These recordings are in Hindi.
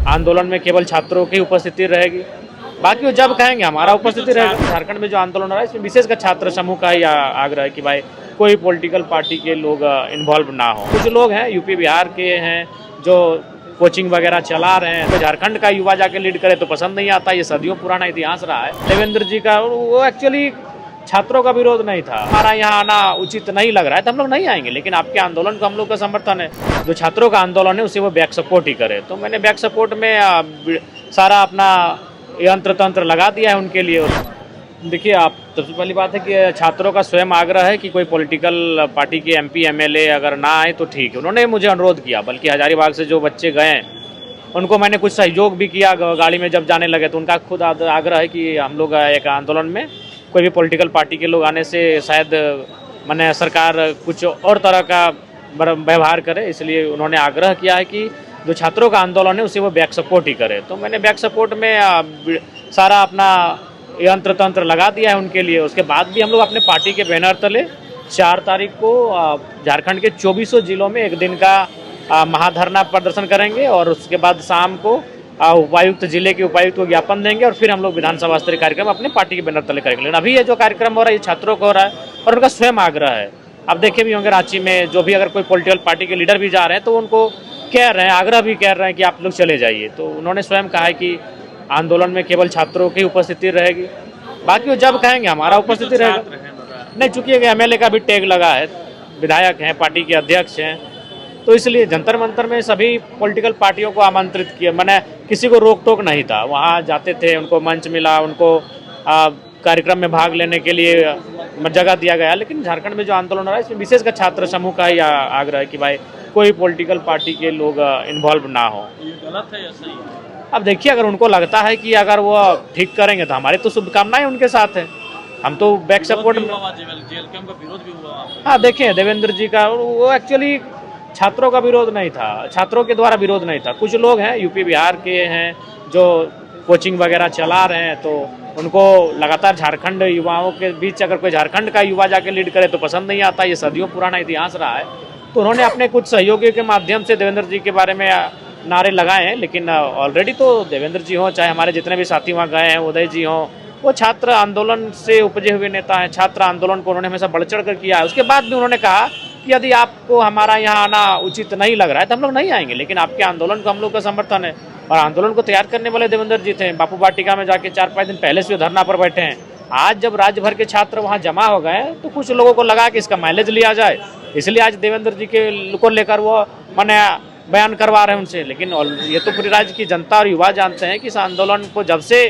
आंदोलन में केवल छात्रों की उपस्थिति रहेगी, बाकी वो जब कहेंगे हमारा उपस्थिति रहेगा। झारखंड में जो आंदोलन हो रहा है इसमें विशेषकर छात्र समूह का ही आग्रह है कि भाई कोई पॉलिटिकल पार्टी के लोग इन्वॉल्व ना हो। कुछ लोग हैं यूपी बिहार के हैं जो कोचिंग वगैरह चला रहे हैं, तो झारखंड का युवा जाके लीड करे तो पसंद नहीं आता। ये सदियों पुराना इतिहास रहा है। देवेंद्र जी का वो एक्चुअली छात्रों का विरोध नहीं था। हमारा यहाँ आना उचित नहीं लग रहा है तो हम लोग नहीं आएंगे, लेकिन आपके आंदोलन को हम लोग का समर्थन है। जो छात्रों का आंदोलन है उसे वो बैक सपोर्ट ही करे, तो मैंने बैक सपोर्ट में सारा अपना यंत्र तंत्र लगा दिया है उनके लिए। देखिए, आप सबसे पहली बात है कि छात्रों का स्वयं आग्रह है कि कोई पॉलिटिकल पार्टी के एमपी एमएलए अगर ना आए तो ठीक है। उन्होंने मुझे अनुरोध किया, बल्कि हजारीबाग से जो बच्चे गए उनको मैंने कुछ सहयोग भी किया। गाड़ी में जब जाने लगे तो उनका खुद आग्रह है कि हम लोग एक आंदोलन में कोई भी पॉलिटिकल पार्टी के लोग आने से शायद माने सरकार कुछ और तरह का व्यवहार करे, इसलिए उन्होंने आग्रह किया है कि जो छात्रों का आंदोलन है उसे वो बैक सपोर्ट ही करे। तो मैंने बैक सपोर्ट में सारा अपना यंत्र तंत्र लगा दिया है उनके लिए। उसके बाद भी हम लोग अपने पार्टी के बैनर तले 4 तारीख को झारखंड के 24 जिलों में एक दिन का महाधरना प्रदर्शन करेंगे और उसके बाद शाम को उपायुक्त जिले के उपायुक्त को ज्ञापन देंगे और फिर हम लोग विधानसभा स्तरीय कार्यक्रम अपने पार्टी के बैनर तले करेंगे। लेकिन अभी ये जो कार्यक्रम हो रहा है ये छात्रों को हो रहा है और उनका स्वयं आग्रह है। अब देखे भी होंगे रांची में जो भी अगर कोई पॉलिटिकल पार्टी के लीडर भी जा रहे हैं तो उनको कह रहे हैं, आग्रह भी कर रहे हैं कि आप लोग चले जाइए। तो उन्होंने स्वयं कहा है कि आंदोलन में केवल छात्रों की उपस्थिति रहेगी, बाकी वो जब कहेंगे हमारा उपस्थिति रहेगा। नहीं, चूंकि एमएलए का भी टैग लगा है, विधायक हैं, पार्टी के अध्यक्ष हैं, तो इसलिए जंतर मंतर में सभी पॉलिटिकल पार्टियों को आमंत्रित किया। मैंने किसी को रोक टोक नहीं था, वहाँ जाते थे, उनको मंच मिला, उनको कार्यक्रम में भाग लेने के लिए जगह दिया गया। लेकिन झारखंड में जो आंदोलन हो रहा है इसमें विशेषकर छात्र समूह का ही आग्रह है कि भाई कोई पॉलिटिकल पार्टी के लोग इन्वॉल्व ना हो। ये गलत है या सही है? अब देखिए, अगर उनको लगता है कि अगर वो ठीक करेंगे तो हमारी तो शुभकामनाएं उनके साथ है। हम तो बैक सपोर्ट में। जेल कैंप का विरोध भी हुआ। हाँ, देखिए, देवेंद्र जी का वो एक्चुअली छात्रों का विरोध नहीं था, छात्रों के द्वारा विरोध नहीं था। कुछ लोग हैं यूपी बिहार के हैं जो कोचिंग वगैरह चला रहे हैं, तो उनको लगातार झारखंड युवाओं के बीच अगर कोई झारखंड का युवा जाके लीड करे तो पसंद नहीं आता। ये सदियों पुराना इतिहास रहा है। तो उन्होंने अपने कुछ सहयोगियों के माध्यम से देवेंद्र जी के बारे में नारे लगाए हैं, लेकिन ऑलरेडी तो देवेंद्र जी हों, चाहे हमारे जितने भी साथी वहाँ गए हैं, उदय जी हों, वो छात्र आंदोलन से उपजे हुए नेता हैं। छात्र आंदोलन को उन्होंने हमेशा बढ़ चढ़ कर किया है। उसके बाद भी उन्होंने कहा कि यदि आपको हमारा यहाँ आना उचित नहीं लग रहा है तो हम लोग नहीं आएंगे, लेकिन आपके आंदोलन को हम लोग का समर्थन है। और आंदोलन को तैयार करने वाले देवेंद्र जी थे। बापू वाटिका में जाके 4-5 दिन पहले से धरना पर बैठे हैं। आज जब राज्य भर के छात्र वहाँ जमा हो गए तो कुछ लोगों को लगा कि इसका माइलेज लिया जाए, इसलिए आज देवेंद्र जी के को लेकर वो मैंने बयान करवा रहे हैं उनसे। लेकिन ये तो पूरी राज्य की जनता और युवा जानते हैं कि इस आंदोलन को जब से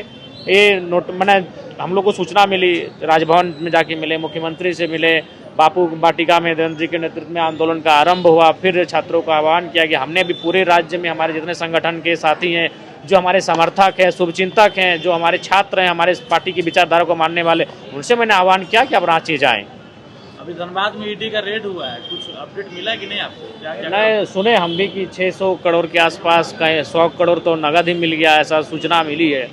ये मैंने हम लोग को सूचना मिली, राजभवन में जाके मिले, मुख्यमंत्री से मिले, बापू वाटिका में देवेंद्र जी के नेतृत्व में आंदोलन का आरंभ हुआ, फिर छात्रों का आह्वान किया कि हमने भी पूरे राज्य में हमारे जितने संगठन के साथी हैं, जो हमारे समर्थक हैं, शुभचिंतक हैं, जो हमारे छात्र हैं, हमारे पार्टी की विचारधारा को मानने वाले, उनसे मैंने आह्वान किया कि अब रांची जाएं। अभी धनबाद में ईडी का रेड हुआ है, कुछ अपडेट मिला कि नहीं आपको? नहीं, सुने हम भी कि 600 करोड़ के आसपास का 100 करोड़ तो नगद ही मिल गया, ऐसा सूचना मिली है।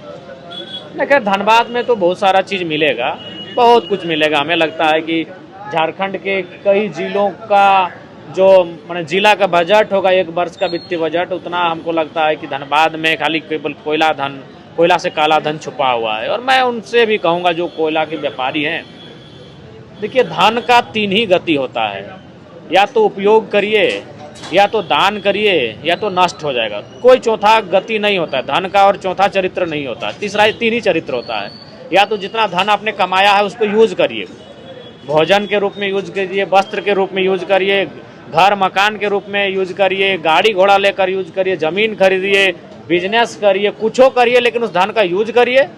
लेकिन धनबाद में तो बहुत सारा चीज़ मिलेगा, बहुत कुछ मिलेगा। हमें लगता है कि झारखंड के कई जिलों का जो माने जिला का बजट होगा, 1 वर्ष का वित्तीय बजट, उतना हमको लगता है कि धनबाद में खाली केवल कोयला से काला धन छुपा हुआ है। और मैं उनसे भी कहूँगा जो कोयला के व्यापारी हैं, देखिए, धन का 3 ही गति होता है, या तो उपयोग करिए, या तो दान करिए, या तो नष्ट हो जाएगा। कोई चौथा गति नहीं होता है धन का, और चौथा चरित्र नहीं होता, तीसरा 3 ही चरित्र होता है। या तो जितना धन आपने कमाया है उसको यूज करिए, भोजन के रूप में यूज करिए, वस्त्र के रूप में यूज करिए, घर मकान के रूप में यूज करिए, गाड़ी घोड़ा लेकर यूज करिए, जमीन खरीदिए, बिजनेस करिए, कुछो करिए, लेकिन उस धन का यूज करिए।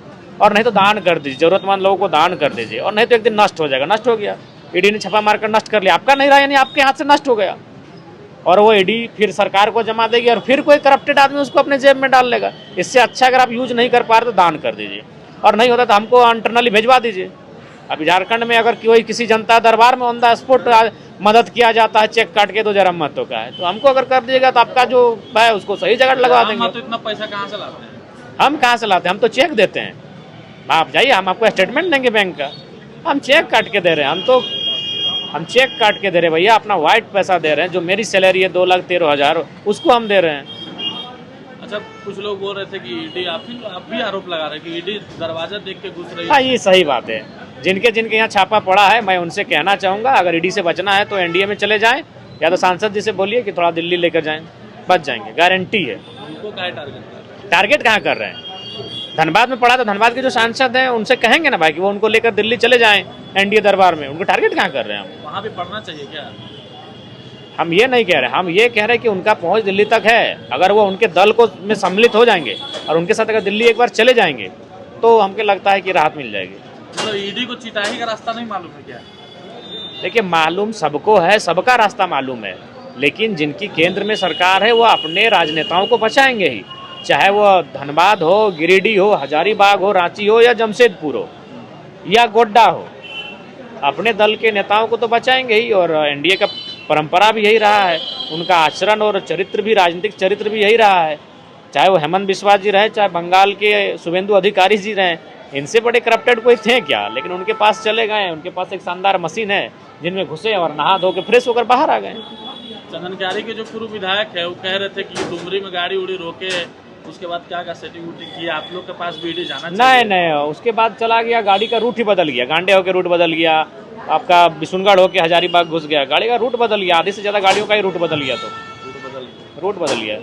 और नहीं तो दान कर दीजिए, जरूरतमंद लोगों को दान कर दीजिए। और नहीं तो एक दिन नष्ट हो जाएगा। नष्ट हो गया, ईडी ने छापा मारकर नष्ट कर लिया, आपका नहीं रहा, यानी आपके हाथ से नष्ट हो गया। और वो ईडी फिर सरकार को जमा देगी और फिर कोई करप्टेड आदमी उसको अपने जेब में डाल लेगा। इससे अच्छा अगर आप यूज नहीं कर पा रहे तो दान कर दीजिए, और नहीं होता तो हमको इंटरनली भेजवा दीजिए। अभी झारखंड में अगर कोई किसी जनता दरबार में ऑन द स्पॉट मदद किया जाता है चेक काट के, तो जरा महत्व का है। तो हमको अगर कर दीजिएगा तो आपका जो है उसको सही जगह लगवा देंगे। तो इतना पैसा कहाँ से लाते हैं? हम कहाँ से लाते हैं? हम तो चेक देते हैं। आप जाइए, हम आपको स्टेटमेंट देंगे बैंक का, हम चेक काट के दे रहे हैं। हम चेक काट के दे रहे हैं भैया, अपना वाइट पैसा दे रहे हैं। जो मेरी सैलरी है 2,13,000, उसको हम दे रहे हैं। अच्छा, कुछ लोग बोल रहे थे कि ईडी, आप भी आरोप लगा रहे हैं कि ईडी दरवाजा देख के घुस रही हाँ, है। ये सही बात है। जिनके जिनके यहाँ छापा पड़ा है, मैं उनसे कहना चाहूँगा, अगर ईडी से बचना है तो एनडीए में चले जाएं, या तो सांसद जी से बोलिए कि थोड़ा दिल्ली लेकर जाएं, बच जाएंगे, गारंटी है। उनको क्या टारगेट कर रहे हैं? टारगेट कहाँ कर रहे हैं? धनबाद में पड़ा तो धनबाद के जो सांसद हैं उनसे कहेंगे ना भाई कि वो उनको लेकर दिल्ली चले जाएं एनडीए दरबार में। उनको टारगेट कहाँ कर रहे हैं हम? वहाँ भी पढ़ना चाहिए क्या? हम ये नहीं कह रहे, हम ये कह रहे हैं कि उनका पहुंच दिल्ली तक है। अगर वो उनके दल को में सम्मिलित हो जाएंगे और उनके साथ अगर दिल्ली एक बार चले जाएंगे तो हमको लगता है कि राहत मिल जाएगी। मतलब ईडी को चिताही का रास्ता नहीं मालूम है क्या? देखिए, मालूम सबको है, सबका रास्ता मालूम है, लेकिन जिनकी केंद्र में सरकार है वो अपने राजनेताओं को बचाएंगे ही, चाहे वो धनबाद हो, गिरिडीह हो, हजारीबाग हो, रांची हो या जमशेदपुर हो या गोड्डा हो, अपने दल के नेताओं को तो बचाएंगे ही। और एनडीए का परंपरा भी यही रहा है, उनका आचरण और चरित्र भी, राजनीतिक चरित्र भी यही रहा है। चाहे वो हेमंत बिस्वा जी रहे, चाहे बंगाल के शुभेंदु अधिकारी जी रहे, इनसे बड़े करप्टेड कोई थे क्या? लेकिन उनके पास चले गए, उनके पास एक शानदार मशीन है जिनमें घुसे और नहा धो के फ्रेश होकर बाहर आ गए। चंदनकारी के जो पूर्व विधायक है वो कह रहे थे कि डुमरी में गाड़ी उड़ी रोके, उसके बाद क्या क्या सेटिंग वूटिंग की, आप लोग के पास भी ईडी जाना चाहिए? नहीं, उसके बाद चला गया, गाड़ी का रूट ही बदल गया, गांडे होकर रूट बदल गया, आपका बिशुनगढ़ होके हजारीबाग घुस गया, गाड़ी का रूट बदल गया, आधी से ज्यादा गाड़ियों का ही रूट बदल गया, तो रूट बदल रूट बदल गया।